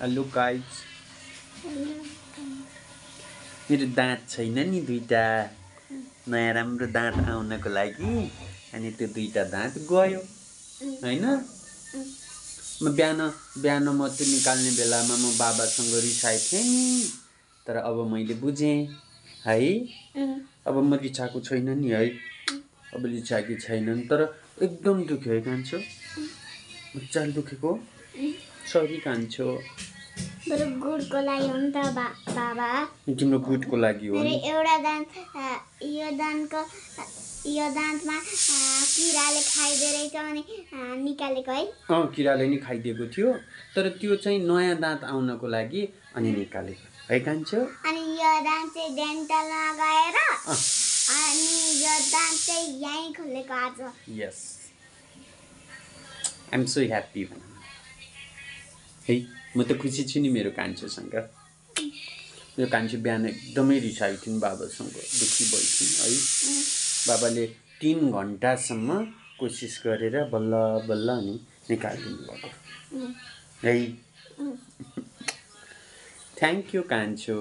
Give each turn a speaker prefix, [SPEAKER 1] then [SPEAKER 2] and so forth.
[SPEAKER 1] hello guys मेरो दाँत छैन नि दुईटा नयाँ राम्रो दाँत आउनको लागि अनि त्यो दुईटा दाँत गयो हैन म बिहान म त्यो निकाल्ने बेलामा म बाबासँग रिसाएको थिएँ नि तर अब मैले बुझेँ है अब म रिसाएको छैन नि है अब रिसाएकी छैनन् तर एकदम दुख्यो है कान्छो मजाले दुखेको सरी कान्छो
[SPEAKER 2] मेरो गुडको लागि हो नि त बाबा
[SPEAKER 1] तिम्रो गुडको लागि हो
[SPEAKER 2] मेरो एउटा दाँत यो दाँतमा किराले खाइदिरहेछ अनि निकालेको है
[SPEAKER 1] किराले नि खाइदिएको थियो तर त्यो चाहिँ नयाँ दाँत आउनको लागि अनि निकालेको है कान्छो
[SPEAKER 2] अनि यो दाँत चाहिँ डेन्टलमा गएर अनि यो दाँत चाहिँ यहीँ खुलेको आज
[SPEAKER 1] यस आई एम सो ह्याप्पी है म त खुसी छु नि मेरो कान्छोसँग मेरो कान्छो बिहान एकदमै रिसाएको थियो नि बाबासँग दुःखी भइथ्यो है बाबाले 3 घन्टासम्म कोसिस गरेर बल्ल बल्ल अनि निकालिदिनु भएको है थ्याङ्क यू कान्छो